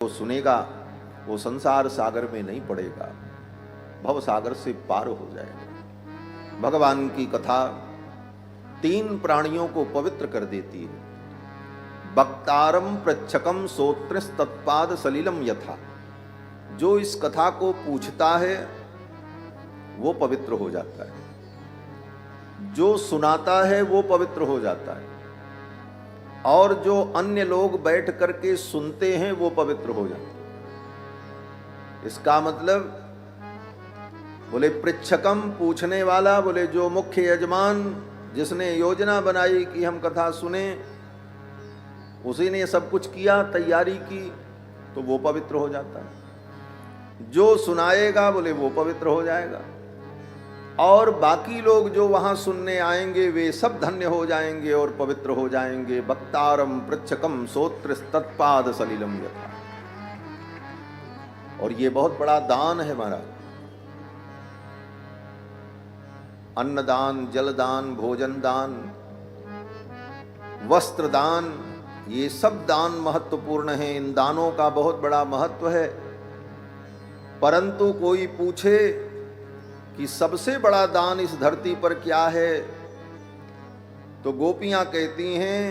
वो सुनेगा वो संसार सागर में नहीं पड़ेगा, भव सागर से पार हो जाएगा। भगवान की कथा तीन प्राणियों को पवित्र कर देती है। वक्तारम पृच्छकम सोत्रिस तत्पाद सलिलम यथा, जो इस कथा को पूछता है वो पवित्र हो जाता है, जो सुनाता है वो पवित्र हो जाता है, और जो अन्य लोग बैठ करके सुनते हैं वो पवित्र हो जाते हैं। इसका मतलब बोले पृच्छकम पूछने वाला, बोले जो मुख्य यजमान जिसने योजना बनाई कि हम कथा सुने, उसी ने सब कुछ किया, तैयारी की, तो वो पवित्र हो जाता है। जो सुनाएगा बोले वो पवित्र हो जाएगा, और बाकी लोग जो वहां सुनने आएंगे वे सब धन्य हो जाएंगे और पवित्र हो जाएंगे। वक्तारम पृच्छकम सोत्र तत्पाद सलिलम यथा। और ये बहुत बड़ा दान है महाराज। अन्नदान, जलदान, भोजन दान, वस्त्र दान, ये सब दान महत्वपूर्ण हैं। इन दानों का बहुत बड़ा महत्व है। परंतु कोई पूछे कि सबसे बड़ा दान इस धरती पर क्या है, तो गोपियां कहती हैं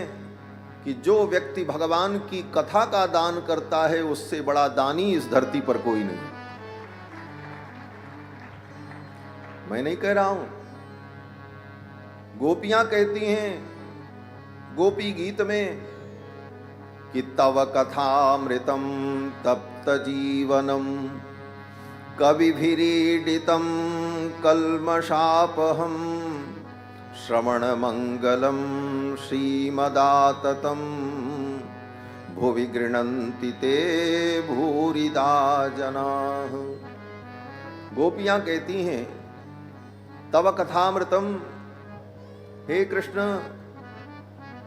कि जो व्यक्ति भगवान की कथा का दान करता है उससे बड़ा दानी इस धरती पर कोई नहीं। मैं नहीं कह रहा हूं, गोपियां कहती हैं गोपी गीत में कि तव कथामृतम तप्त जीवनम कविभिरीडितं कल्मषापहं श्रवण मंगलम श्रीमदाततं भुवि गृह्णन्ति ते भूरिदा जनाः। गोपियां कहती हैं तव कथामृतम, हे कृष्ण,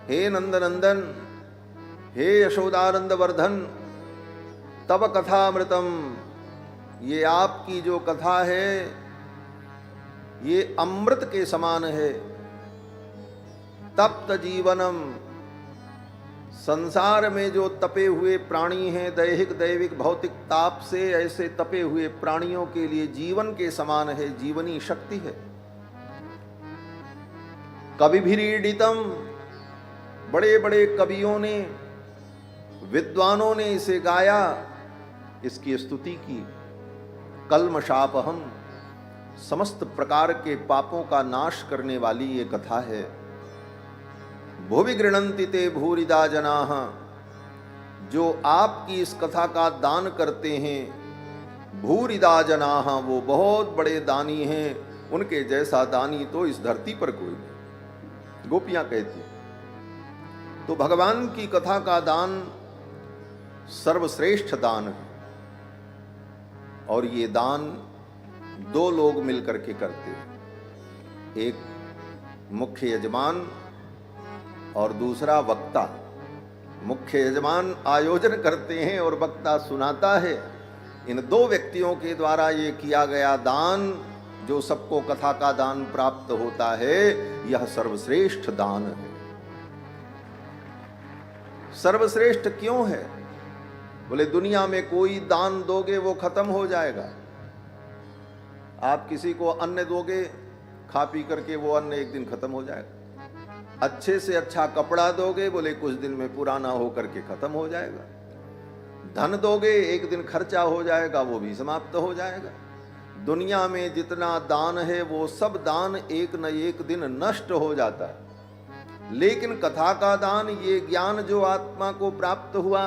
हे नंदनंदन, हे यशोदानंद वर्धन, तव कथामृतम, ये आपकी जो कथा है ये अमृत के समान है। तप्त जीवनम, संसार में जो तपे हुए प्राणी हैं, दैहिक दैविक भौतिक ताप से ऐसे तपे हुए प्राणियों के लिए जीवन के समान है, जीवनी शक्ति है। कविभिरीडितम, बड़े बड़े कवियों ने, विद्वानों ने इसे गाया, इसकी स्तुति की। कल्मषापहम, समस्त प्रकार के पापों का नाश करने वाली ये कथा है। भुवि गृह्णन्ति ते भूरिदा जनाः, जो आपकी इस कथा का दान करते हैं, भूरिदा जनाः, वो बहुत बड़े दानी हैं, उनके जैसा दानी तो इस धरती पर कोई नहीं। गोपियां कहती। तो भगवान की कथा का दान सर्वश्रेष्ठ दान है, और ये दान दो लोग मिलकर के करते हैं, एक मुख्य यजमान और दूसरा वक्ता। मुख्य यजमान आयोजन करते हैं और वक्ता सुनाता है। इन दो व्यक्तियों के द्वारा ये किया गया दान, जो सबको कथा का दान प्राप्त होता है, यह सर्वश्रेष्ठ दान है। सर्वश्रेष्ठ क्यों है? बोले दुनिया में कोई दान दोगे वो खत्म हो जाएगा। आप किसी को अन्न दोगे, खा पी करके वो अन्न एक दिन खत्म हो जाएगा। अच्छे से अच्छा कपड़ा दोगे, बोले कुछ दिन में पुराना होकर के खत्म हो जाएगा। धन दोगे, एक दिन खर्चा हो जाएगा, वो भी समाप्त हो जाएगा। दुनिया में जितना दान है वो सब दान एक न एक दिन नष्ट हो जाता है। लेकिन कथा का दान, ये ज्ञान जो आत्मा को प्राप्त हुआ,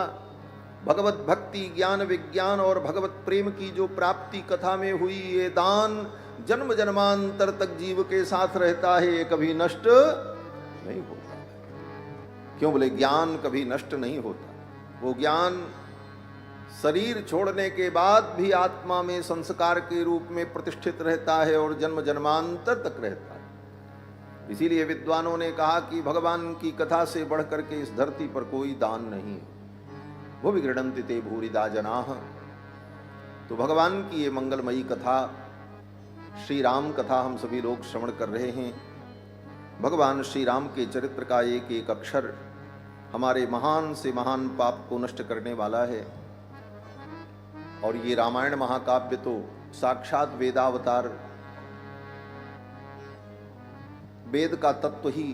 भगवत भक्ति, ज्ञान, विज्ञान और भगवत प्रेम की जो प्राप्ति कथा में हुई, ये दान जन्म जन्मांतर तक जीव के साथ रहता है, ये कभी नष्ट नहीं होता। क्यों? बोले ज्ञान कभी नष्ट नहीं होता। वो ज्ञान शरीर छोड़ने के बाद भी आत्मा में संस्कार के रूप में प्रतिष्ठित रहता है और जन्म जन्मांतर तक रहता है। इसीलिए विद्वानों ने कहा कि भगवान की कथा से बढ़ करके इस धरती पर कोई दान नहीं है। भुवि गृह्णन्ति ते भूरिदा जनाः। तो भगवान की ये मंगलमयी कथा, श्री राम कथा हम सभी लोग श्रवण कर रहे हैं। भगवान श्री राम के चरित्र का एक एक अक्षर हमारे महान से महान पाप को नष्ट करने वाला है। और ये रामायण महाकाव्य तो साक्षात वेदावतार, वेद का तत्व ही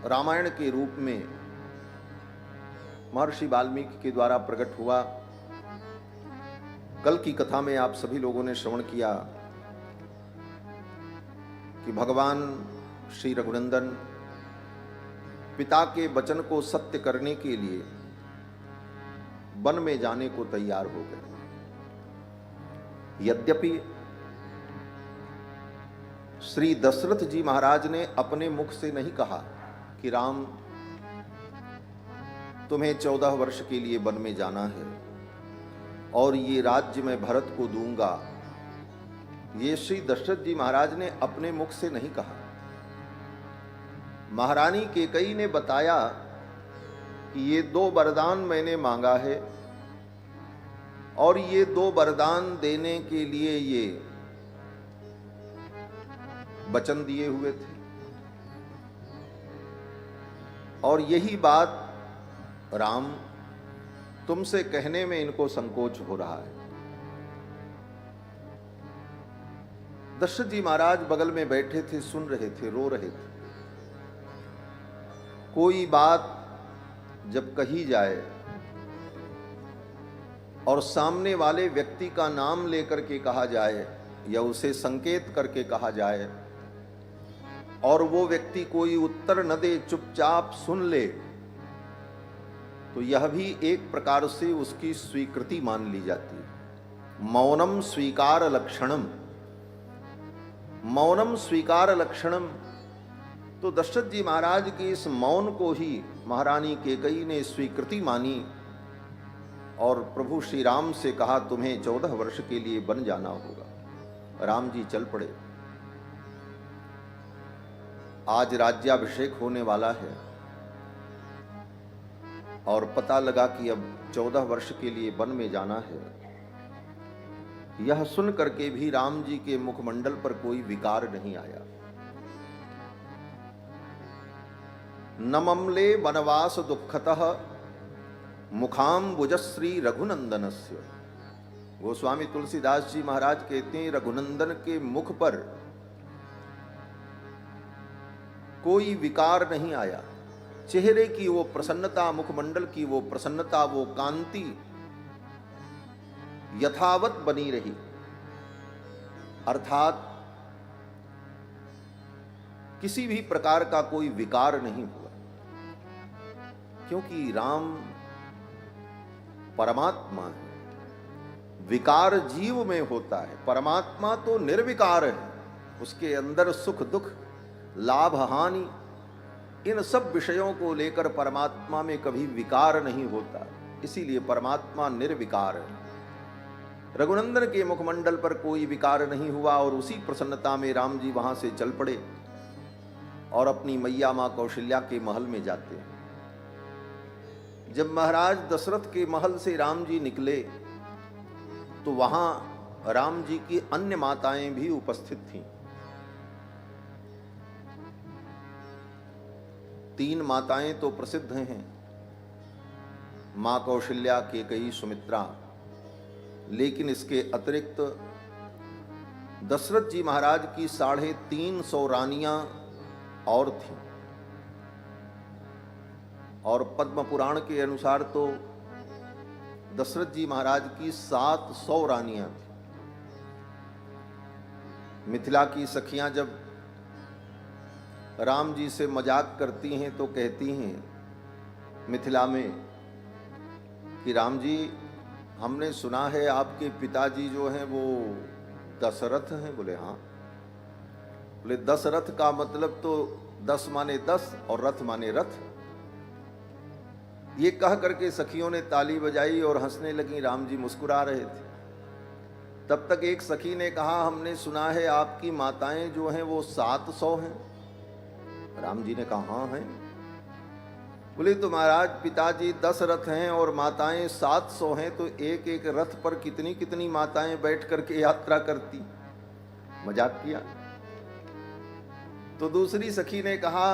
रामायण के रूप में महर्षि वाल्मीकि के द्वारा प्रकट हुआ। कल की कथा में आप सभी लोगों ने श्रवण किया कि भगवान श्री रघुनंदन पिता के वचन को सत्य करने के लिए वन में जाने को तैयार हो गए। यद्यपि श्री दशरथ जी महाराज ने अपने मुख से नहीं कहा कि राम तुम्हें 14 वर्ष के लिए वन में जाना है और ये राज्य मैं भरत को दूंगा, ये श्री दशरथ जी महाराज ने अपने मुख से नहीं कहा। महारानी कैकेयी ने बताया कि ये 2 वरदान मैंने मांगा है और ये 2 वरदान देने के लिए ये वचन दिए हुए थे, और यही बात राम तुमसे कहने में इनको संकोच हो रहा है। दशरथ जी महाराज बगल में बैठे थे, सुन रहे थे, रो रहे थे। कोई बात जब कही जाए और सामने वाले व्यक्ति का नाम लेकर के कहा जाए या उसे संकेत करके कहा जाए और वो व्यक्ति कोई उत्तर न दे, चुपचाप सुन ले, तो यह भी एक प्रकार से उसकी स्वीकृति मान ली जाती है। मौनम स्वीकार लक्षणम, मौनम स्वीकार लक्षणम। तो दशरथ जी महाराज के इस मौन को ही महारानी कैकेयी ने स्वीकृति मानी और प्रभु श्री राम से कहा तुम्हें 14 वर्ष के लिए वन जाना होगा। राम जी चल पड़े। आज राज्याभिषेक होने वाला है और पता लगा कि अब 14 वर्ष के लिए वन में जाना है। यह सुन करके भी राम जी के मुखमंडल पर कोई विकार नहीं आया। न ममले वनवास दुखतः मुखाम्बुजश्री रघुनंदनस्य। गोस्वामी तुलसीदास जी महाराज कहते हैं रघुनंदन के मुख पर कोई विकार नहीं आया। चेहरे की वो प्रसन्नता, मुखमंडल की वो प्रसन्नता, वो कांति यथावत बनी रही। अर्थात किसी भी प्रकार का कोई विकार नहीं हुआ, क्योंकि राम परमात्मा है। विकार जीव में होता है, परमात्मा तो निर्विकार है। उसके अंदर सुख दुख, लाभ हानि, इन सब विषयों को लेकर परमात्मा में कभी विकार नहीं होता, इसीलिए परमात्मा निर्विकार है। रघुनंदन के मुखमंडल पर कोई विकार नहीं हुआ और उसी प्रसन्नता में राम जी वहां से चल पड़े और अपनी मैया मां कौशल्या के महल में जाते हैं। जब महाराज दशरथ के महल से राम जी निकले तो वहां राम जी की अन्य माताएं भी उपस्थित थीं। 3 माताएं तो प्रसिद्ध हैं, मां कौशल्या, कैकेयी, सुमित्रा, लेकिन इसके अतिरिक्त दशरथ जी महाराज की 350 रानियां और थीं। और पद्म पुराण के अनुसार तो दशरथ जी महाराज की 700 रानियां थीं। मिथिला की सखियां जब राम जी से मजाक करती हैं तो कहती हैं मिथिला में कि राम जी, हमने सुना है आपके पिताजी जो हैं वो दशरथ हैं। बोले हाँ। बोले 10 रथ का मतलब तो 10 माने 10 और रथ माने रथ। ये कह करके सखियों ने ताली बजाई और हंसने लगी। राम जी मुस्कुरा रहे थे। तब तक एक सखी ने कहा हमने सुना है आपकी माताएं जो हैं वो 700 हैं। राम जी ने कहा हाँ हैं। बोले तो महाराज पिताजी 10 रथ हैं और माताएं 700 हैं, तो एक एक रथ पर कितनी कितनी माताएं बैठ करके यात्रा करती। मजाक किया। तो दूसरी सखी ने कहा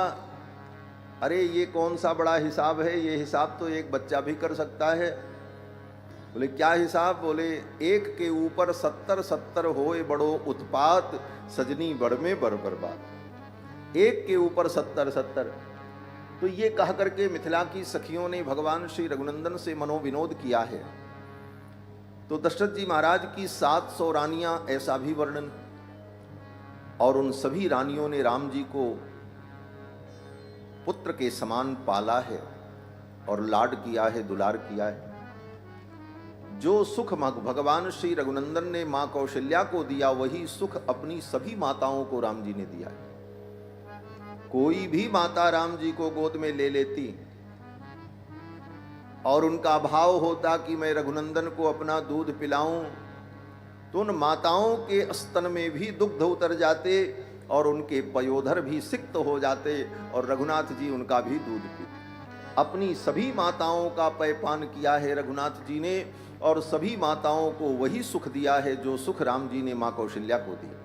अरे ये कौन सा बड़ा हिसाब है, ये हिसाब तो एक बच्चा भी कर सकता है। बोले क्या हिसाब? बोले एक के ऊपर 70 होए बड़ो उत्पात, सजनी बड़ में बर्बाद। एक के ऊपर 70। तो ये कह करके मिथिला की सखियों ने भगवान श्री रघुनंदन से मनोविनोद किया है। तो दशरथ जी महाराज की 700 रानियां, ऐसा भी वर्णन, और उन सभी रानियों ने राम जी को पुत्र के समान पाला है और लाड किया है, दुलार किया है। जो सुख भगवान श्री रघुनंदन ने मां कौशल्या को दिया, वही सुख अपनी सभी माताओं को राम जी ने दिया है। कोई भी माता राम जी को गोद में ले लेती और उनका भाव होता कि मैं रघुनंदन को अपना दूध पिलाऊं, तो उन माताओं के स्तन में भी दुग्ध उतर जाते और उनके पयोधर भी सिक्त हो जाते और रघुनाथ जी उनका भी दूध पीते। अपनी सभी माताओं का पेयपान किया है रघुनाथ जी ने, और सभी माताओं को वही सुख दिया है जो सुख राम जी ने मां कौशल्या को दिया।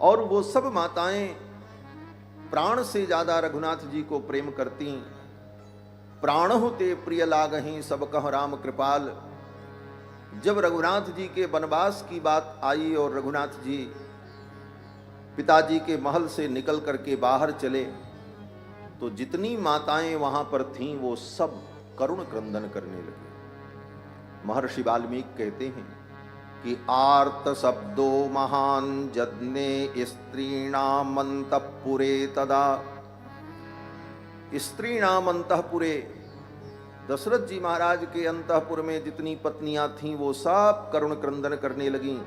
और वो सब माताएं प्राण से ज्यादा रघुनाथ जी को प्रेम करती। प्राण होते प्रिय लागहीं सब कह राम कृपाल। जब रघुनाथ जी के वनवास की बात आई और रघुनाथ जी पिताजी के महल से निकल करके बाहर चले, तो जितनी माताएं वहां पर थीं वो सब करुण क्रंदन करने लगी। महर्षि वाल्मीकि कहते हैं कि आर्त शब्दो महान जज्ञे स्त्रीणाम अंतःपुरे तदा। स्त्रीणाम अंतःपुरे, दशरथ जी महाराज के अंतःपुर में जितनी पत्नियां थीं वो सब करुण क्रंदन करने लगीं।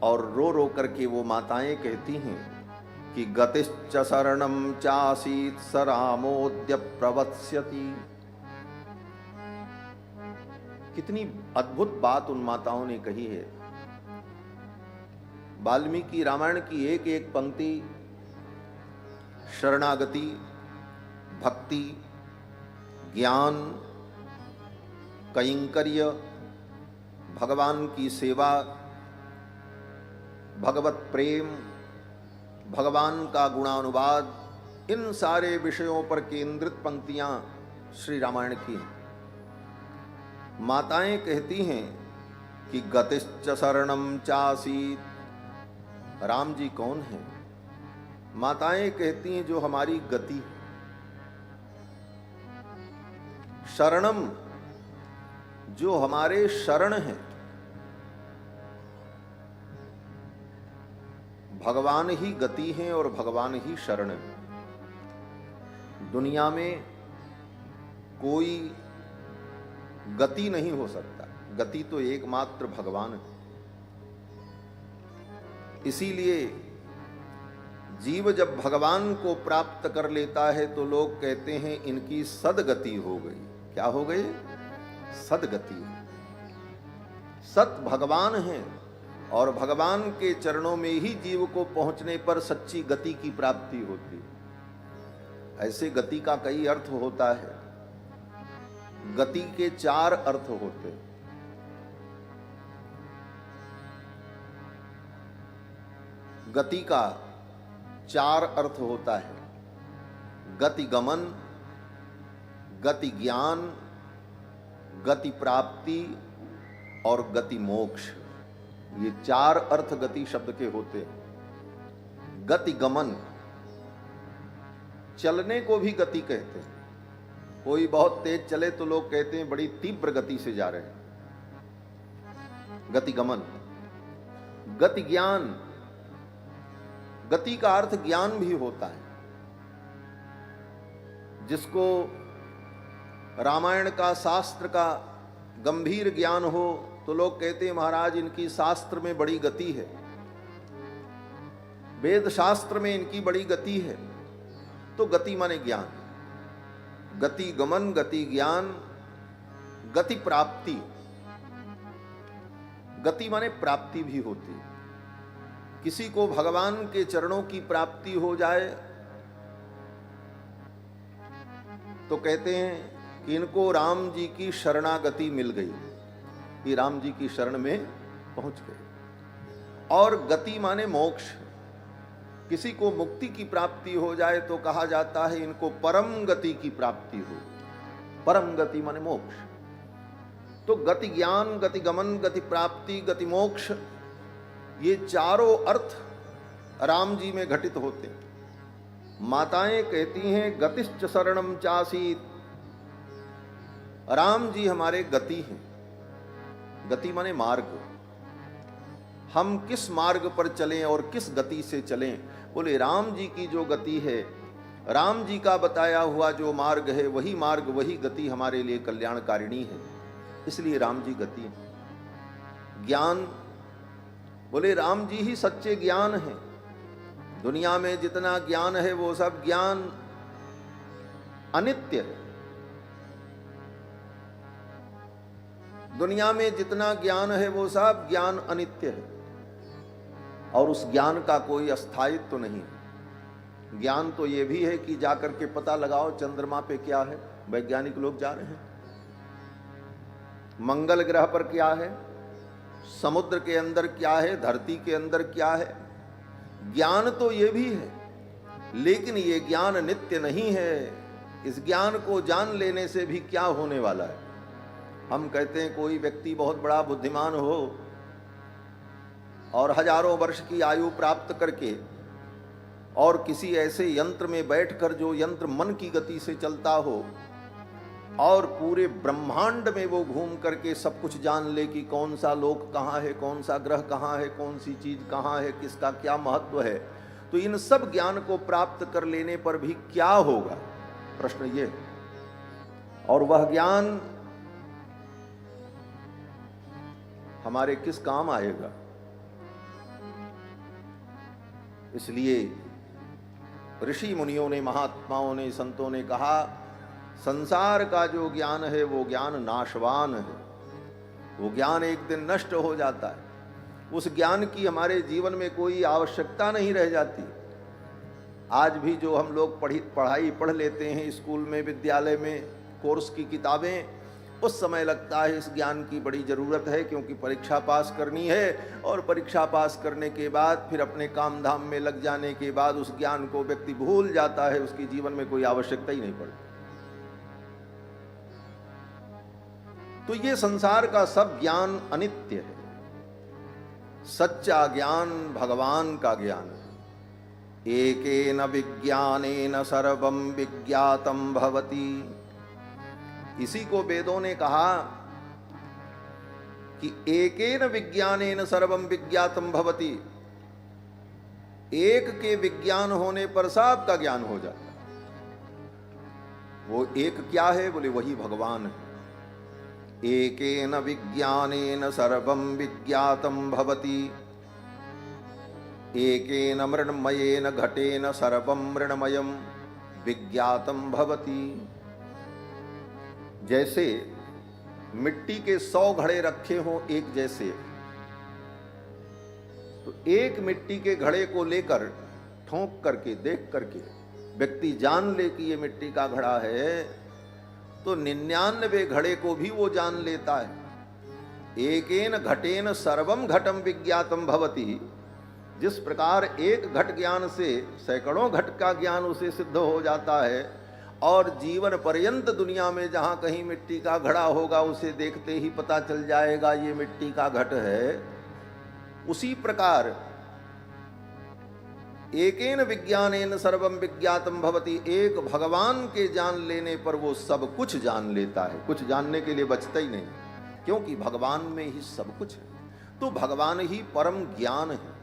और रो रो करके वो माताएं कहती हैं कि गतिश्च शरणम चासीत स रामोद्य प्रवत्स्यति। कितनी अद्भुत बात उन माताओं ने कही है। वाल्मीकि रामायण की एक एक पंक्ति शरणागति, भक्ति, ज्ञान, कैंकर्य, भगवान की सेवा, भगवत प्रेम, भगवान का गुणानुवाद, इन सारे विषयों पर केंद्रित पंक्तियां श्री रामायण की हैं। माताएं कहती हैं कि गतिश्च शरणम चासीत। राम जी कौन हैं? माताएं कहती हैं जो हमारी गति। शरणम, जो हमारे शरण हैं। भगवान ही गति हैं और भगवान ही शरण है। दुनिया में कोई गति नहीं हो सकता, गति तो एकमात्र भगवान है। इसीलिए जीव जब भगवान को प्राप्त कर लेता है तो लोग कहते हैं इनकी सदगति हो गई। क्या हो गई? सदगति। सत भगवान है और भगवान के चरणों में ही जीव को पहुंचने पर सच्ची गति की प्राप्ति होती है। ऐसे गति का कई अर्थ होता है। गति के 4 अर्थ होते हैं। गति का 4 अर्थ होता है। गति गमन, गति ज्ञान, गति प्राप्ति और गति मोक्ष। ये 4 अर्थ गति शब्द के होते हैं। गति गमन, चलने को भी गति कहते हैं। कोई बहुत तेज चले तो लोग कहते हैं बड़ी तीव्र गति से जा रहे हैं, गति गमन। गति ज्ञान, गति का अर्थ ज्ञान भी होता है। जिसको रामायण का, शास्त्र का गंभीर ज्ञान हो तो लोग कहते हैं महाराज इनकी शास्त्र में बड़ी गति है, वेद शास्त्र में इनकी बड़ी गति है। तो गति माने ज्ञान। गति गमन, गति ज्ञान, गति प्राप्ति। गति माने प्राप्ति भी होती है। किसी को भगवान के चरणों की प्राप्ति हो जाए तो कहते हैं कि इनको राम जी की शरणागति मिल गई, कि राम जी की शरण में पहुंच गए। और गति माने मोक्ष। किसी को मुक्ति की प्राप्ति हो जाए तो कहा जाता है इनको परम गति की प्राप्ति हो। परम गति माने मोक्ष। तो गति ज्ञान, गति गमन, गति प्राप्ति, गति मोक्ष, ये चारों अर्थ राम जी में घटित होते। माताएं कहती हैं गतिश्च शरणम चासीत, राम जी हमारे गति हैं। गति माने मार्ग, हम किस मार्ग पर चलें और किस गति से चलें। बोले राम जी की जो गति है, राम जी का बताया हुआ जो मार्ग है, वही मार्ग वही गति हमारे लिए कल्याणकारिणी है, इसलिए राम जी गति है। ज्ञान, बोले राम जी ही सच्चे ज्ञान है। दुनिया में जितना ज्ञान है वो सब ज्ञान अनित्य है। दुनिया में जितना ज्ञान है वो सब ज्ञान अनित्य है, और उस ज्ञान का कोई अस्थायित्व तो नहीं है। ज्ञान तो ये भी है कि जाकर के पता लगाओ चंद्रमा पे क्या है, वैज्ञानिक लोग जा रहे हैं। मंगल ग्रह पर क्या है, समुद्र के अंदर क्या है, धरती के अंदर क्या है। ज्ञान तो ये भी है, लेकिन ये ज्ञान नित्य नहीं है। इस ज्ञान को जान लेने से भी क्या होने वाला है। हम कहते हैं कोई व्यक्ति बहुत बड़ा बुद्धिमान हो और हजारों वर्ष की आयु प्राप्त करके और किसी ऐसे यंत्र में बैठकर, जो यंत्र मन की गति से चलता हो, और पूरे ब्रह्मांड में वो घूम करके सब कुछ जान ले कि कौन सा लोक कहाँ है, कौन सा ग्रह कहाँ है, कौन सी चीज कहाँ है, किसका क्या महत्व है। तो इन सब ज्ञान को प्राप्त कर लेने पर भी क्या होगा, प्रश्न ये। और वह ज्ञान हमारे किस काम आएगा। इसलिए ऋषि मुनियों ने, महात्माओं ने, संतों ने कहा संसार का जो ज्ञान है वो ज्ञान नाशवान है, वो ज्ञान एक दिन नष्ट हो जाता है। उस ज्ञान की हमारे जीवन में कोई आवश्यकता नहीं रह जाती। आज भी जो हम लोग पढ़ाई पढ़ लेते हैं स्कूल में, विद्यालय में, कोर्स की किताबें, उस समय लगता है इस ज्ञान की बड़ी ज़रूरत है, क्योंकि परीक्षा पास करनी है, और परीक्षा पास करने के बाद फिर अपने काम धाम में लग जाने के बाद उस ज्ञान को व्यक्ति भूल जाता है, उसके जीवन में कोई आवश्यकता ही नहीं पड़ती। तो ये संसार का सब ज्ञान अनित्य है। सच्चा ज्ञान भगवान का ज्ञान है। एकेन विज्ञानेन सर्वं विज्ञातम भवति। इसी को वेदों ने कहा कि एकेन विज्ञानेन सर्वं विज्ञातम भवति। एक के विज्ञान होने पर सब का ज्ञान हो जाता है। वो एक क्या है, बोले वही भगवान है। एकेन विज्ञानेन सर्वं विज्ञातम भवति। एकेन मृण्मयेन घटेन सर्वं मृण्मयं विज्ञातम भवति। जैसे मिट्टी के 100 घड़े रखे हों एक जैसे, तो एक मिट्टी के घड़े को लेकर ठोंक करके, देख करके व्यक्ति जान ले कि ये मिट्टी का घड़ा है, तो 99 घड़े को भी वो जान लेता है। एकेन घटेन सर्वम घटम विज्ञातम भवति। जिस प्रकार एक घट ज्ञान से सैकड़ों घट का ज्ञान उसे सिद्ध हो जाता है, और जीवन पर्यंत दुनिया में जहां कहीं मिट्टी का घड़ा होगा उसे देखते ही पता चल जाएगा ये मिट्टी का घट है। उसी प्रकार एकेन विज्ञानेन सर्वं विज्ञातम भवति। एक भगवान के जान लेने पर वो सब कुछ जान लेता है, कुछ जानने के लिए बचता ही नहीं, क्योंकि भगवान में ही सब कुछ है। तो भगवान ही परम ज्ञान है।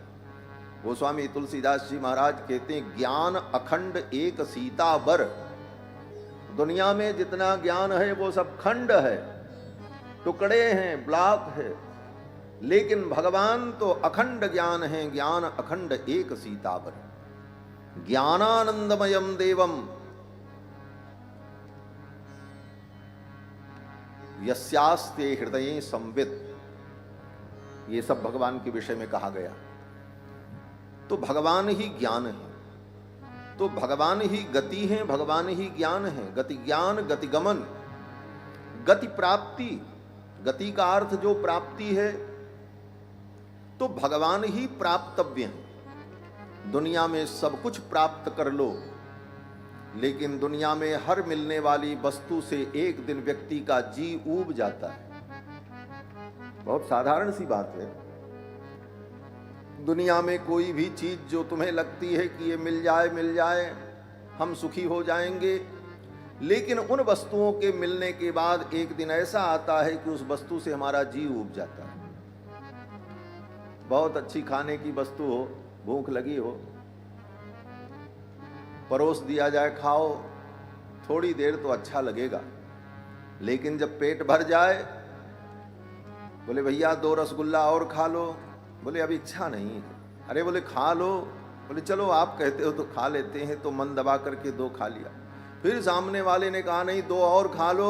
गोस्वामी तुलसीदास जी महाराज कहते हैं, ज्ञान अखंड एक सीताबर। दुनिया में जितना ज्ञान है वो सब खंड है, टुकड़े हैं, ब्लॉक है, लेकिन भगवान तो अखंड ज्ञान है। ज्ञान अखंड एक सीताबर। ज्ञानानंदमयम देवम यस्यास्ते हृदये संवित्। ये सब भगवान के विषय में कहा गया। तो भगवान ही ज्ञान है, तो भगवान ही गति है, भगवान ही ज्ञान है। गति ज्ञान, गति गमन, गति प्राप्ति। गति का अर्थ जो प्राप्ति है, तो भगवान ही प्राप्तव्य है। दुनिया में सब कुछ प्राप्त कर लो, लेकिन दुनिया में हर मिलने वाली वस्तु से एक दिन व्यक्ति का जी ऊब जाता है। बहुत साधारण सी बात है। दुनिया में कोई भी चीज जो तुम्हें लगती है कि ये मिल जाए हम सुखी हो जाएंगे, लेकिन उन वस्तुओं के मिलने के बाद एक दिन ऐसा आता है कि उस वस्तु से हमारा जी ऊब जाता है। बहुत अच्छी खाने की वस्तु हो, भूख लगी हो, परोस दिया जाए, खाओ, थोड़ी देर तो अच्छा लगेगा, लेकिन जब पेट भर जाए, बोले भैया 2 रसगुल्ला और खा लो, बोले अभी इच्छा नहीं है, अरे बोले खा लो, बोले चलो आप कहते हो तो खा लेते हैं, तो मन दबा करके 2 खा लिया। फिर सामने वाले ने कहा नहीं 2 और खा लो,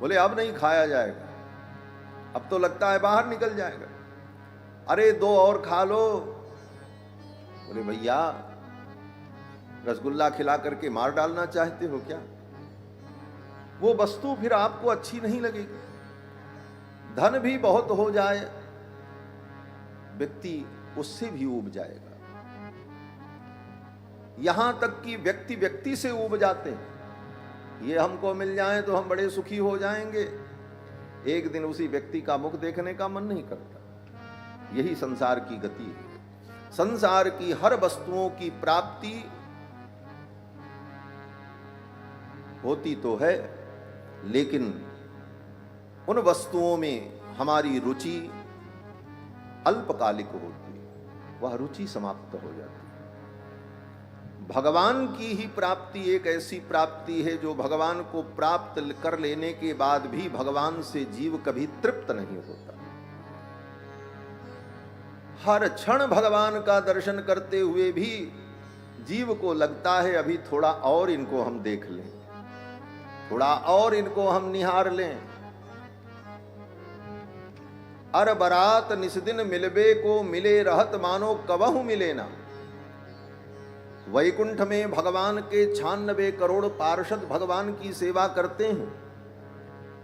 बोले अब नहीं खाया जाएगा, अब तो लगता है बाहर निकल जाएगा, अरे 2 और खा लो, बोले भैया रसगुल्ला खिला करके मार डालना चाहते हो क्या? वो वस्तु फिर आपको अच्छी नहीं लगेगी। धन भी बहुत हो जाए, व्यक्ति उससे भी ऊब जाएगा। यहां तक कि व्यक्ति व्यक्ति से ऊब जाते हैं। ये हमको मिल जाए तो हम बड़े सुखी हो जाएंगे, एक दिन उसी व्यक्ति का मुख देखने का मन नहीं करता। यही संसार की गति है। संसार की हर वस्तुओं की प्राप्ति होती तो है, लेकिन उन वस्तुओं में हमारी रुचि अल्पकालिक होती है, वह रुचि समाप्त हो जाती है। भगवान की ही प्राप्ति एक ऐसी प्राप्ति है जो भगवान को प्राप्त कर लेने के बाद भी भगवान से जीव कभी तृप्त नहीं होता। हर क्षण भगवान का दर्शन करते हुए भी जीव को लगता है अभी थोड़ा और इनको हम देख लें, थोड़ा और इनको हम निहार लें। अर बरात निस्दिन मिलबे को मिले रहत मानो कबहु मिले ना। वैकुंठ में भगवान के 96 करोड़ पार्षद भगवान की सेवा करते हैं,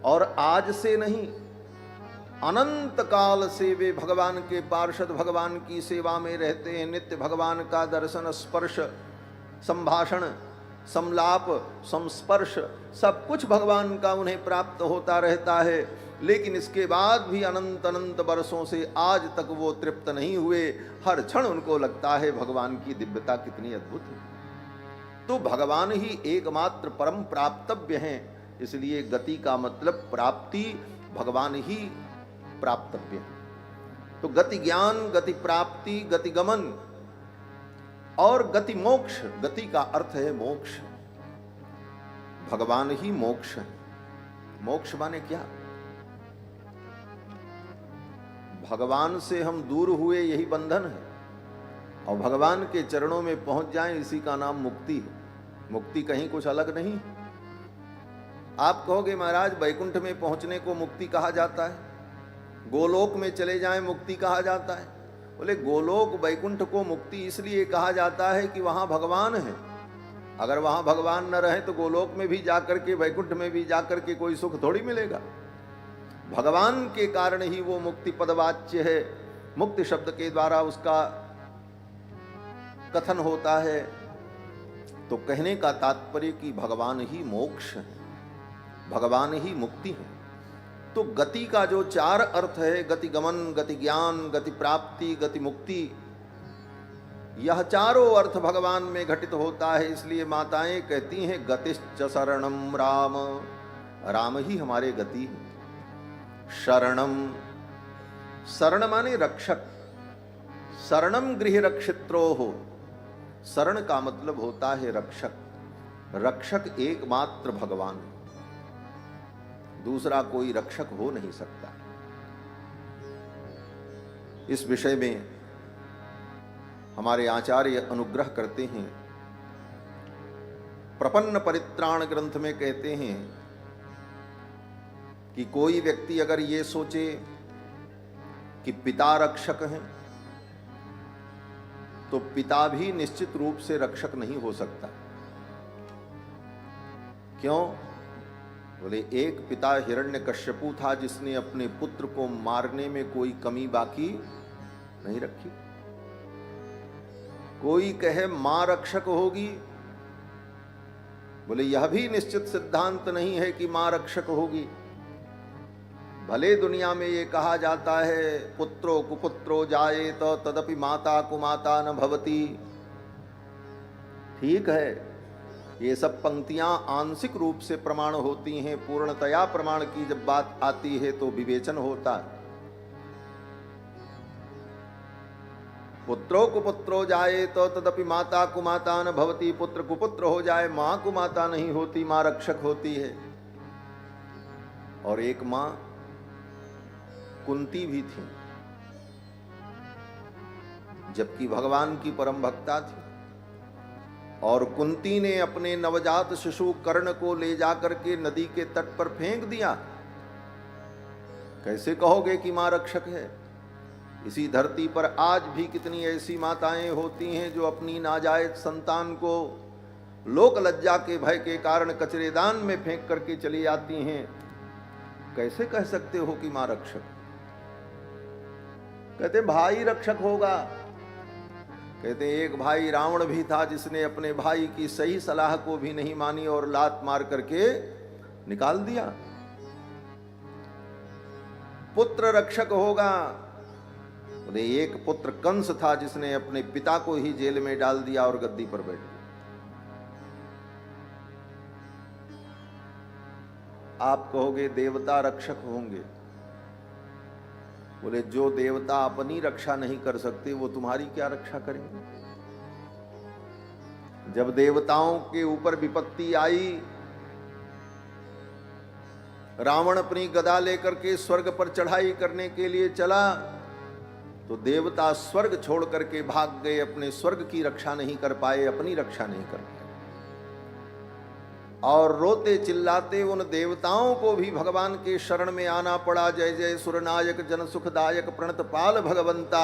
और आज से नहीं अनंत काल से वे भगवान के पार्षद भगवान की सेवा में रहते हैं। नित्य भगवान का दर्शन, स्पर्श, संभाषण, संलाप, संस्पर्श सब कुछ भगवान का उन्हें प्राप्त होता रहता है, लेकिन इसके बाद भी अनंत अनंत वर्षों से आज तक वो तृप्त नहीं हुए। हर क्षण उनको लगता है भगवान की दिव्यता कितनी अद्भुत है। तो भगवान ही एकमात्र परम प्राप्तव्य हैं, इसलिए गति का मतलब प्राप्ति, भगवान ही प्राप्तव्य है। तो गति ज्ञान, गति प्राप्ति, गति गमन और गति मोक्ष। गति का अर्थ है मोक्ष, भगवान ही मोक्ष है। मोक्ष माने क्या? भगवान से हम दूर हुए यही बंधन है, और भगवान के चरणों में पहुंच जाएं इसी का नाम मुक्ति है। मुक्ति कहीं कुछ अलग नहीं। आप कहोगे महाराज वैकुंठ में पहुंचने को मुक्ति कहा जाता है, गोलोक में चले जाएं मुक्ति कहा जाता है। बोले गोलोक वैकुंठ को मुक्ति इसलिए कहा जाता है कि वहां भगवान है। अगर वहां भगवान न रहे तो गोलोक में भी जाकर के, वैकुंठ में भी जाकर के कोई सुख थोड़ी मिलेगा। भगवान के कारण ही वो मुक्ति पदवाच्य है। मुक्ति शब्द के द्वारा उसका कथन होता है। तो कहने का तात्पर्य कि भगवान ही मोक्ष है, भगवान ही मुक्ति है। तो गति का जो 4 अर्थ है, गति गमन, गति ज्ञान, गति प्राप्ति, गति मुक्ति, यह चारों अर्थ भगवान में घटित होता है। इसलिए माताएं कहती हैं गतिश्च शरणम राम, राम ही हमारे गति है। शरणम, शरण माने रक्षक, शरणम गृह रक्षित्रोः, शरण का मतलब होता है रक्षक। रक्षक एकमात्र भगवान है, दूसरा कोई रक्षक हो नहीं सकता। इस विषय में हमारे आचार्य अनुग्रह करते हैं। प्रपन्न परित्राण ग्रंथ में कहते हैं कि कोई व्यक्ति अगर ये सोचे कि पिता रक्षक हैं, तो पिता भी निश्चित रूप से रक्षक नहीं हो सकता। क्यों? बोले एक पिता हिरण्यकश्यपु था जिसने अपने पुत्र को मारने में कोई कमी बाकी नहीं रखी। कोई कहे मां रक्षक होगी, बोले यह भी निश्चित सिद्धांत नहीं है कि मां रक्षक होगी। भले दुनिया में ये कहा जाता है पुत्रो कुपुत्रो जाये तो तदपि माता कुमाता न भवती। ठीक है, ये सब पंक्तियां आंशिक रूप से प्रमाण होती हैं, पूर्णतया प्रमाण की जब बात आती है तो विवेचन होता है। पुत्रो कुपुत्रो जाए तो तदपि माता कुमाता न भवती। पुत्र कुपुत्र हो जाए, मां कुमाता नहीं होती, मां रक्षक होती है। और एक मां कुंती भी थी, जबकि भगवान की परम भक्ता थी। और कुंती ने अपने नवजात शिशु कर्ण को ले जाकर के नदी के तट पर फेंक दिया। कैसे कहोगे कि मां रक्षक है? इसी धरती पर आज भी कितनी ऐसी माताएं होती हैं जो अपनी नाजायज संतान को लोक लज्जा के भय के कारण कचरेदान में फेंक करके चली जाती हैं। कैसे कह सकते हो कि मां रक्षक? कहते भाई रक्षक होगा। कहते एक भाई रावण भी था जिसने अपने भाई की सही सलाह को भी नहीं मानी और लात मार करके निकाल दिया। पुत्र रक्षक होगा। बोले एक पुत्र कंस था जिसने अपने पिता को ही जेल में डाल दिया और गद्दी पर बैठ गया। आप कहोगे देवता रक्षक होंगे। बोले जो देवता अपनी रक्षा नहीं कर सकते वो तुम्हारी क्या रक्षा करेंगे? जब देवताओं के ऊपर विपत्ति आई, रावण अपनी गदा लेकर के स्वर्ग पर चढ़ाई करने के लिए चला, तो देवता स्वर्ग छोड़ करके भाग गए। अपने स्वर्ग की रक्षा नहीं कर पाए, अपनी रक्षा नहीं कर पाए। और रोते चिल्लाते उन देवताओं को भी भगवान के शरण में आना पड़ा। जय जय सुरनायक जन सुखदायक प्रणत पाल भगवंता,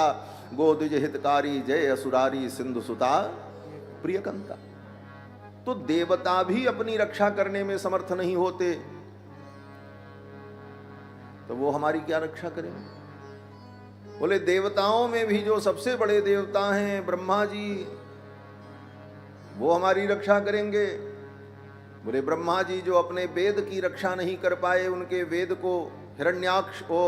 गोद्विज हितकारी जय असुरारी सिंधु सुता प्रियकंता। तो देवता भी अपनी रक्षा करने में समर्थ नहीं होते, तो वो हमारी क्या रक्षा करेंगे? बोले देवताओं में भी जो सबसे बड़े देवता हैं ब्रह्मा जी, वो हमारी रक्षा करेंगे। बोले ब्रह्मा जी जो अपने वेद की रक्षा नहीं कर पाए, उनके वेद को हिरण्याक्ष को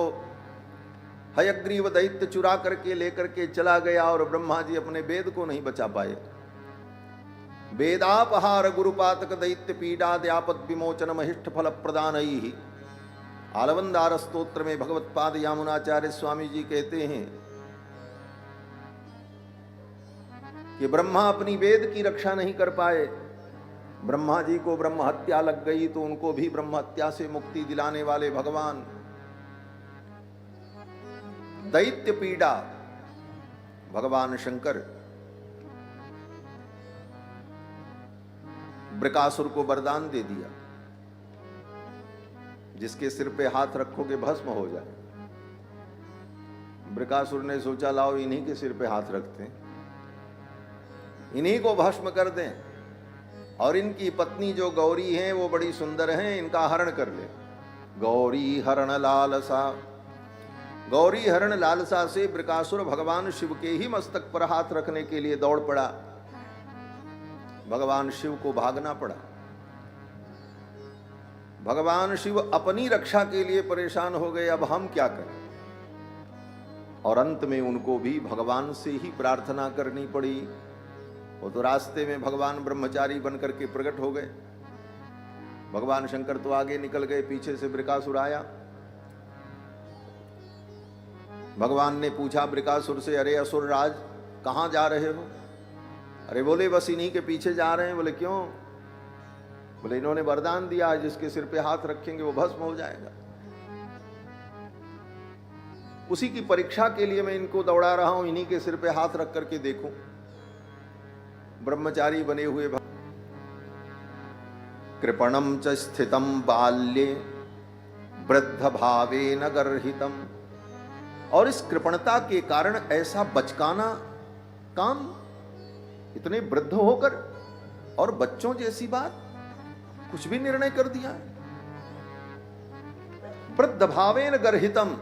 हयग्रीव दैत्य चुरा करके लेकर के चला गया और ब्रह्मा जी अपने वेद को नहीं बचा पाए। वेदापहार गुरुपातक दैत्य पीडाद्यापद विमोचन महिष्ठ फल प्रदान ही। आलवंदार स्तोत्र में भगवत पाद यामुनाचार्य स्वामी जी कहते हैं कि ब्रह्मा अपनी वेद की रक्षा नहीं कर पाए। ब्रह्मा जी को ब्रह्म हत्या लग गई तो उनको भी ब्रह्म हत्या से मुक्ति दिलाने वाले भगवान दैत्य पीड़ा भगवान शंकर बृकासुर को वरदान दे दिया, जिसके सिर पे हाथ रखोगे भस्म हो जाए। बृकासुर ने सोचा लाओ इन्हीं के सिर पे हाथ रखते हैं, इन्हीं को भस्म कर दें, और इनकी पत्नी जो गौरी हैं वो बड़ी सुंदर हैं, इनका हरण कर ले। गौरी हरण लालसा। गौरी हरण लालसा से बृकासुर भगवान शिव के ही मस्तक पर हाथ रखने के लिए दौड़ पड़ा। भगवान शिव को भागना पड़ा। भगवान शिव अपनी रक्षा के लिए परेशान हो गए, अब हम क्या करें? और अंत में उनको भी भगवान से ही प्रार्थना करनी पड़ी। वो तो रास्ते में भगवान ब्रह्मचारी बनकर के प्रकट हो गए। भगवान शंकर तो आगे निकल गए, पीछे से बृकासुर आया। भगवान ने पूछा बृकासुर से, अरे असुर राज कहाँ जा रहे हो? अरे बोले बस इन्हीं के पीछे जा रहे हैं। बोले क्यों? बोले इन्होंने वरदान दिया है जिसके सिर पे हाथ रखेंगे वो भस्म हो जाएगा। उसी की परीक्षा के लिए मैं इनको दौड़ा रहा हूं, इन्हीं के सिर पे हाथ रख करके देखूं। ब्रह्मचारी बने हुए कृपणम च स्थितम बाल्ये वृद्ध भावे न गर्हितम। और इस कृपणता के कारण ऐसा बचकाना काम, इतने वृद्ध होकर और बच्चों जैसी बात, कुछ भी निर्णय कर दिया। वृद्ध भावे न गर्हितम।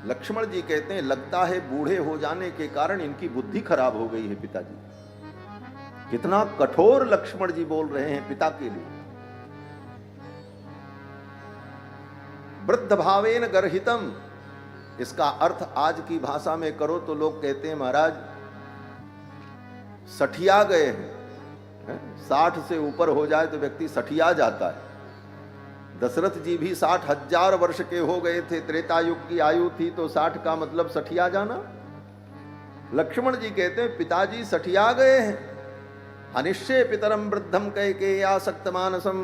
लक्ष्मण जी कहते हैं लगता है बूढ़े हो जाने के कारण इनकी बुद्धि खराब हो गई है पिताजी। कितना कठोर लक्ष्मण जी बोल रहे हैं पिता के लिए। वृद्ध भावेन गर्हितम, इसका अर्थ आज की भाषा में करो तो लोग कहते हैं महाराज सठिया गए हैं। 60 से ऊपर हो जाए तो व्यक्ति सठिया जाता है। दशरथ जी भी 60,000 वर्ष के हो गए थे, त्रेता युग की आयु थी, तो 60 का मतलब सठिया जाना। लक्ष्मण जी कहते हैं पिताजी सठिया गए हैं। अनिश्चय पितरम वृद्धम कैकेयी आसक्त मानसम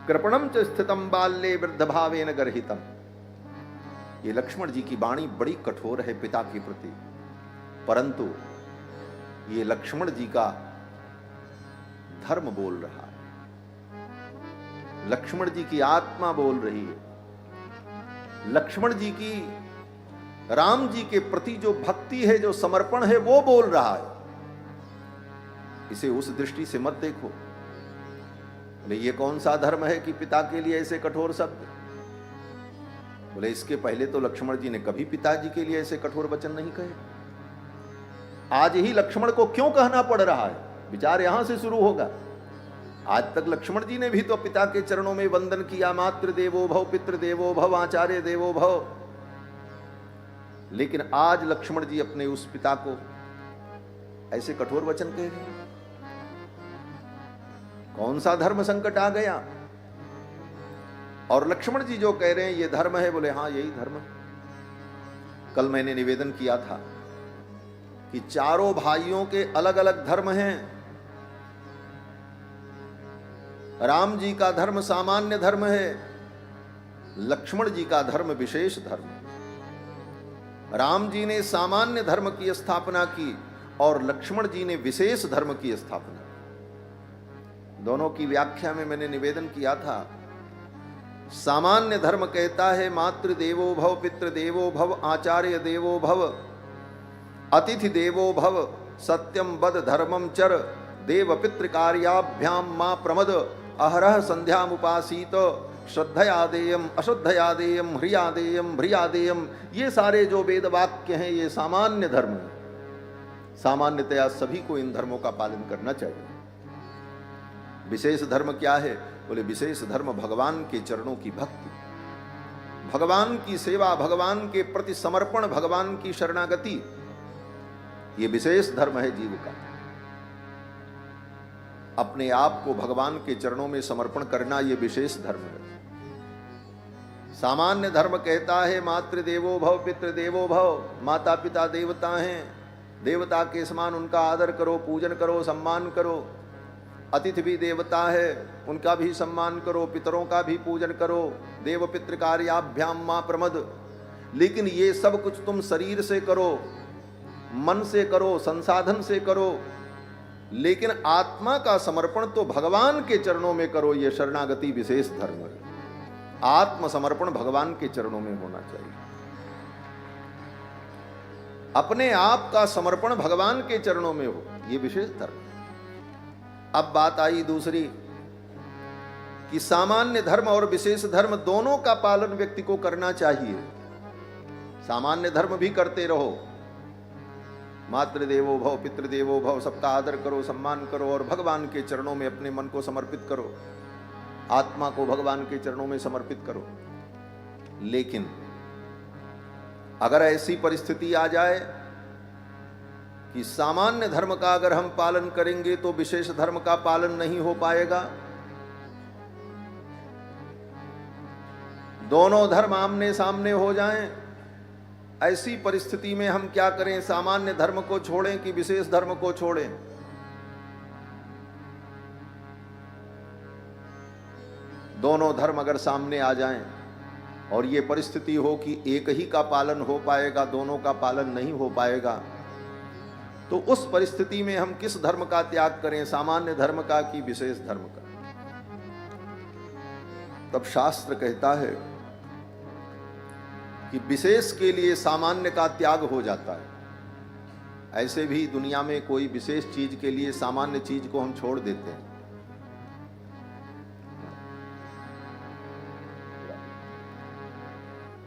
कृपणम च स्थितम बाल्ये वृद्ध भावेन गर्हितम। ये लक्ष्मण जी की वाणी बड़ी कठोर है पिता के प्रति, परंतु ये लक्ष्मण जी का धर्म बोल रहा है, लक्ष्मण जी की आत्मा बोल रही है। लक्ष्मण जी की राम जी के प्रति जो भक्ति है, जो समर्पण है, वो बोल रहा है। इसे उस दृष्टि से मत देखो। बोले ये कौन सा धर्म है कि पिता के लिए ऐसे कठोर शब्द। बोले इसके पहले तो लक्ष्मण जी ने कभी पिताजी के लिए ऐसे कठोर वचन नहीं कहे। आज ही लक्ष्मण को क्यों कहना पड़ रहा है, विचार यहां से शुरू होगा। आज तक लक्ष्मण जी ने भी तो पिता के चरणों में वंदन किया, मातृ देवो भव, पितृ देवो भव, आचार्य देवो भव। लेकिन आज लक्ष्मण जी अपने उस पिता को ऐसे कठोर वचन कह रहे हैं। कौन सा धर्म संकट आ गया। और लक्ष्मण जी जो कह रहे हैं ये धर्म है, बोले हां यही धर्म है। कल मैंने निवेदन किया था कि चारों भाइयों के अलग अलग धर्म हैं। राम जी का धर्म सामान्य धर्म है, लक्ष्मण जी का धर्म विशेष धर्म है। राम जी ने सामान्य धर्म की स्थापना की और लक्ष्मण जी ने विशेष धर्म की स्थापना की। दोनों की व्याख्या में मैंने निवेदन किया था, सामान्य धर्म कहता है मातृ देवो भव, पितृ देवो भव, आचार्य देवो भव, अतिथि देवो भव, सत्यम वद धर्मम चर, देव पितृ कार्याभ्याम मा प्रमद, अहरह संध्यामुपासीत, श्रद्धयादेयम अश्रद्धयादेयम ह्रियादेयम भ्रियादेयम। ये सारे जो वेद वाक्य हैं ये सामान्य धर्म है। सामान्यतया सभी को इन धर्मों का पालन करना चाहिए। विशेष धर्म क्या है, बोले विशेष धर्म भगवान के चरणों की भक्ति, भगवान की सेवा, भगवान के प्रति समर्पण, भगवान की शरणागति, ये विशेष धर्म है जीव का। अपने आप को भगवान के चरणों में समर्पण करना ये विशेष धर्म है। सामान्य धर्म कहता है मातृ देवो भव, पितृ देवो भव, माता पिता देवता हैं, देवता के समान उनका आदर करो, पूजन करो, सम्मान करो। अतिथि भी देवता है, उनका भी सम्मान करो, पितरों का भी पूजन करो। देव पितृ कार्याभ्याम मा प्रमद। लेकिन ये सब कुछ तुम शरीर से करो, मन से करो, संसाधन से करो, लेकिन आत्मा का समर्पण तो भगवान के चरणों में करो। ये शरणागति विशेष धर्म है। आत्मसमर्पण भगवान के चरणों में होना चाहिए। अपने आप का समर्पण भगवान के चरणों में हो, ये विशेष धर्म। अब बात आई दूसरी कि सामान्य धर्म और विशेष धर्म दोनों का पालन व्यक्ति को करना चाहिए। सामान्य धर्म भी करते रहो, मातृ देवो भव, पितृ देवो भव, सबका आदर करो, सम्मान करो और भगवान के चरणों में अपने मन को समर्पित करो, आत्मा को भगवान के चरणों में समर्पित करो। लेकिन अगर ऐसी परिस्थिति आ जाए कि सामान्य धर्म का अगर हम पालन करेंगे तो विशेष धर्म का पालन नहीं हो पाएगा, दोनों धर्म आमने सामने हो जाएं, ऐसी परिस्थिति में हम क्या करें, सामान्य धर्म को छोड़ें कि विशेष धर्म को छोड़ें। दोनों धर्म अगर सामने आ जाएं और ये परिस्थिति हो कि एक ही का पालन हो पाएगा, दोनों का पालन नहीं हो पाएगा, तो उस परिस्थिति में हम किस धर्म का त्याग करें, सामान्य धर्म का कि विशेष धर्म का। तब शास्त्र कहता है कि विशेष के लिए सामान्य का त्याग हो जाता है। ऐसे भी दुनिया में कोई विशेष चीज के लिए सामान्य चीज को हम छोड़ देते हैं।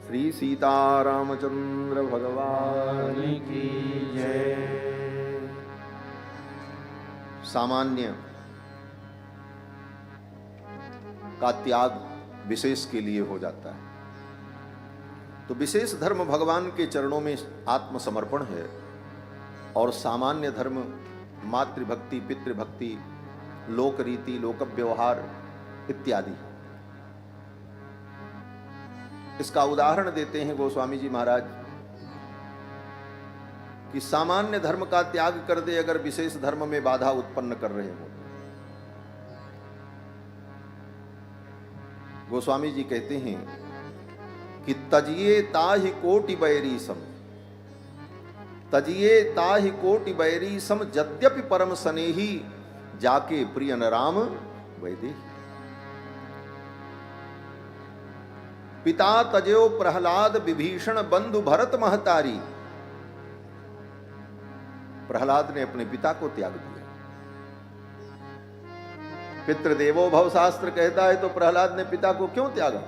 श्री सीतारामचंद्र भगवान की जय। सामान्य का त्याग विशेष के लिए हो जाता है। तो विशेष धर्म भगवान के चरणों में आत्मसमर्पण है और सामान्य धर्म मातृभक्ति, पितृभक्ति, लोक रीति, लोक व्यवहार इत्यादि। इसका उदाहरण देते हैं गोस्वामी जी महाराज कि सामान्य धर्म का त्याग कर दे अगर विशेष धर्म में बाधा उत्पन्न कर रहे हो। गोस्वामी जी कहते हैं कि तजिए ताहि कोटि बैरी सम, तजिए ताहि कोटि बैरी सम, यद्यपि परम स्नेही जाके प्रिय न राम वैदेही। पिता तजो प्रहलाद विभीषण बंधु भरत महतारी। प्रहलाद ने अपने पिता को त्याग दिया। पितृदेवो भव शास्त्र कहता है, तो प्रहलाद ने पिता को क्यों त्यागा?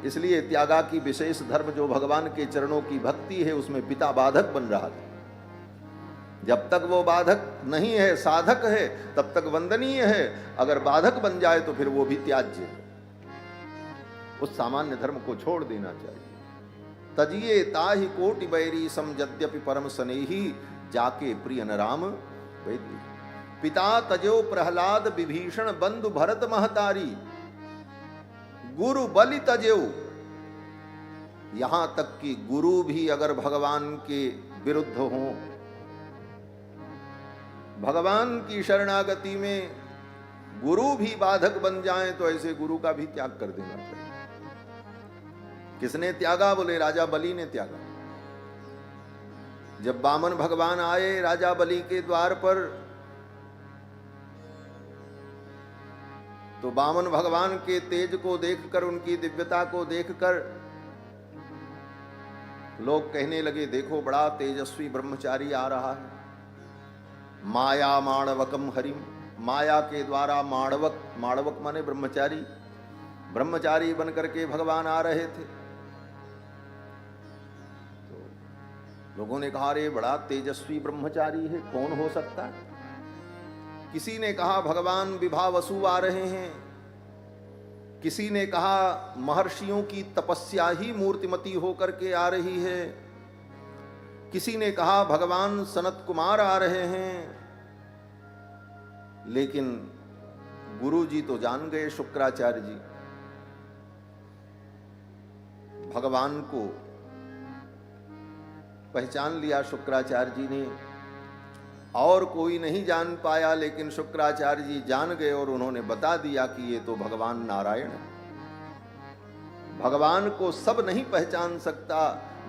इसलिए त्यागा की विशेष धर्म जो भगवान के चरणों की भक्ति है उसमें पिता बाधक बन रहा था। जब तक वो बाधक नहीं है, साधक है, तब तक वंदनीय है। अगर बाधक बन जाए तो फिर वो भी त्याज्य है। उस सामान्य धर्म को छोड़ देना चाहिए। तजिए ताहि कोटि बैरी सम, यद्यपि परम स्नेही जाके प्रिय न राम वैदेही। पिता तजो प्रहलाद विभीषण बंधु भरत महतारी, गुरु बलि तजो। यहां तक कि गुरु भी अगर भगवान के विरुद्ध हो, भगवान की शरणागति में गुरु भी बाधक बन जाएं, तो ऐसे गुरु का भी त्याग कर देना चाहिए। किसने त्यागा? बोले राजा बलि ने त्यागा। जब वामन भगवान आए राजा बलि के द्वार पर, तो वामन भगवान के तेज को देखकर, उनकी दिव्यता को देखकर लोग कहने लगे, देखो बड़ा तेजस्वी ब्रह्मचारी आ रहा है। माया माणवकम हरिम, माया के द्वारा माणवक, माणवक माने ब्रह्मचारी, ब्रह्मचारी बनकर के भगवान आ रहे थे। तो लोगों ने कहा, रे बड़ा तेजस्वी ब्रह्मचारी है, कौन हो सकता है? किसी ने कहा भगवान विभावसु आ रहे हैं, किसी ने कहा महर्षियों की तपस्या ही मूर्तिमती होकर के आ रही है, किसी ने कहा भगवान सनत कुमार आ रहे हैं। लेकिन गुरु जी तो जान गए, शुक्राचार्य जी, भगवान को पहचान लिया शुक्राचार्य जी ने, और कोई नहीं जान पाया, लेकिन शुक्राचार्य जी जान गए और उन्होंने बता दिया कि ये तो भगवान नारायण है। भगवान को सब नहीं पहचान सकता,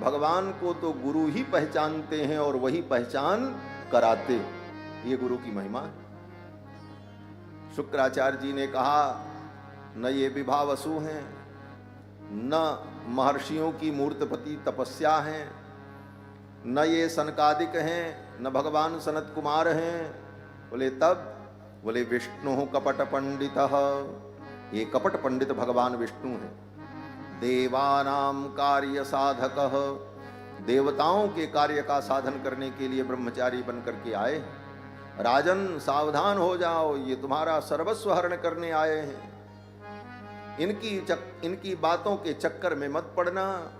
भगवान को तो गुरु ही पहचानते हैं और वही पहचान कराते। ये गुरु की महिमा है। शुक्राचार्य जी ने कहा, न ये विभावसु हैं, न महर्षियों की मूर्तपति तपस्या हैं, न ये सनकादिक हैं, न भगवान सनत कुमार हैं। बोले तब? बोले विष्णु कपट पंडित, ये कपट पंडित भगवान विष्णु हैं। देवानाम कार्य साधक, देवताओं के कार्य का साधन करने के लिए ब्रह्मचारी बनकर के आए। राजन सावधान हो जाओ, ये तुम्हारा सर्वस्व हरण करने आए हैं। इनकी बातों के चक्कर में मत पड़ना,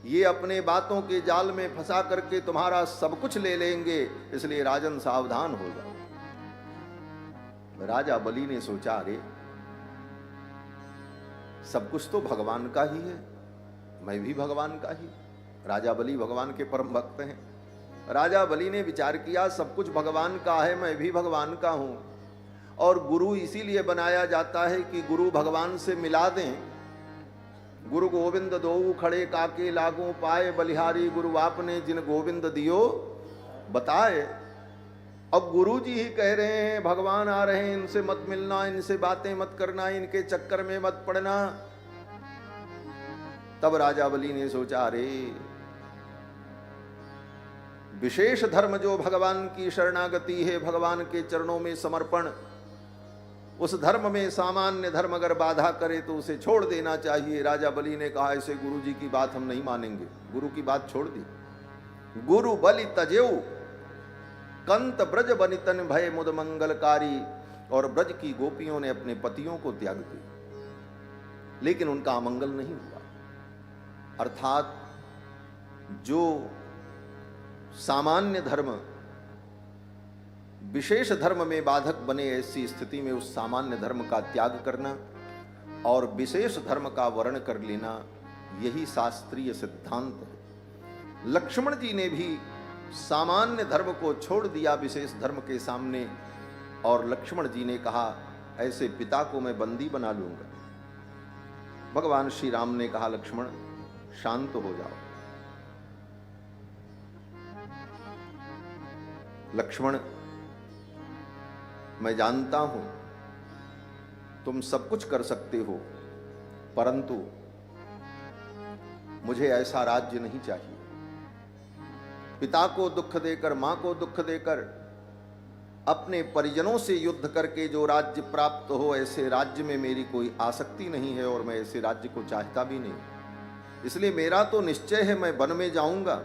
ये अपने बातों के जाल में फंसा करके तुम्हारा सब कुछ ले लेंगे, इसलिए राजन सावधान हो जाओ। राजा बलि ने सोचा, अरे सब कुछ तो भगवान का ही है, मैं भी भगवान का ही। राजा बलि भगवान के परम भक्त हैं। राजा बलि ने विचार किया, सब कुछ भगवान का है, मैं भी भगवान का हूं। और गुरु इसीलिए बनाया जाता है कि गुरु भगवान से मिला दें। गुरु गोविंद दोऊ खड़े काके लागू पाए, बलिहारी गुरु आपने जिन गोविंद दियो बताए। अब गुरु जी ही कह रहे हैं भगवान आ रहे हैं, इनसे मत मिलना, इनसे बातें मत करना, इनके चक्कर में मत पड़ना। तब राजा बलि ने सोचा, अरे विशेष धर्म जो भगवान की शरणागति है, भगवान के चरणों में समर्पण, उस धर्म में सामान्य धर्म अगर बाधा करे तो उसे छोड़ देना चाहिए। राजा बलि ने कहा, ऐसे गुरु जी की बात हम नहीं मानेंगे। गुरु की बात छोड़ दी। गुरु बलि तजेऊ, कंत ब्रज बनितन भय मुद मंगलकारी, और ब्रज की गोपियों ने अपने पतियों को त्याग दिया, लेकिन उनका अमंगल नहीं हुआ। अर्थात जो सामान्य धर्म विशेष धर्म में बाधक बने, ऐसी स्थिति में उस सामान्य धर्म का त्याग करना और विशेष धर्म का वर्ण कर लेना, यही शास्त्रीय सिद्धांत है। लक्ष्मण जी ने भी सामान्य धर्म को छोड़ दिया विशेष धर्म के सामने, और लक्ष्मण जी ने कहा ऐसे पिता को मैं बंदी बना लूंगा। भगवान श्री राम ने कहा लक्ष्मण शांत हो जाओ। लक्ष्मण, मैं जानता हूं तुम सब कुछ कर सकते हो, परंतु मुझे ऐसा राज्य नहीं चाहिए। पिता को दुख देकर, मां को दुख देकर, अपने परिजनों से युद्ध करके जो राज्य प्राप्त हो, ऐसे राज्य में मेरी कोई आसक्ति नहीं है और मैं ऐसे राज्य को चाहता भी नहीं। इसलिए मेरा तो निश्चय है मैं वन में जाऊंगा,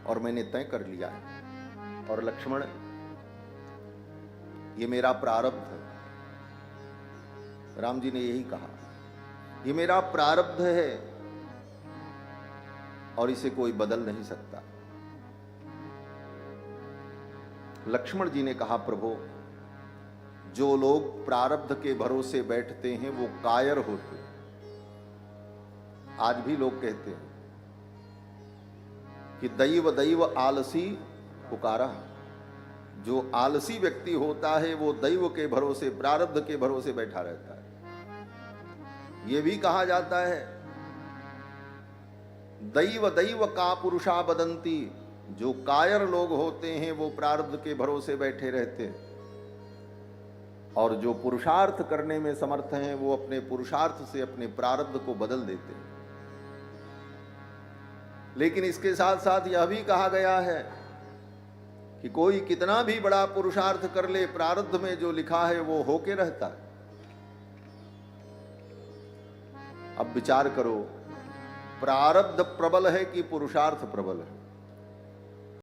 और मैंने तय कर लिया है। और लक्ष्मण, ये मेरा प्रारब्ध है। राम जी ने यही कहा, ये मेरा प्रारब्ध है और इसे कोई बदल नहीं सकता। लक्ष्मण जी ने कहा प्रभु, जो लोग प्रारब्ध के भरोसे बैठते हैं वो कायर होते हैं। आज भी लोग कहते हैं कि दैव दैव आलसी पुकारा। जो आलसी व्यक्ति होता है वो दैव के भरोसे, प्रारब्ध के भरोसे बैठा रहता है। यह भी कहा जाता है दैव दैव का पुरुषा बदंती। जो कायर लोग होते हैं वो प्रारब्ध के भरोसे बैठे रहते हैं, और जो पुरुषार्थ करने में समर्थ हैं वो अपने पुरुषार्थ से अपने प्रारब्ध को बदल देते हैं। लेकिन इसके साथ साथ यह भी कहा गया है कि कोई कितना भी बड़ा पुरुषार्थ कर ले, प्रारब्ध में जो लिखा है वो होके रहता है। अब विचार करो, प्रारब्ध प्रबल है कि पुरुषार्थ प्रबल है?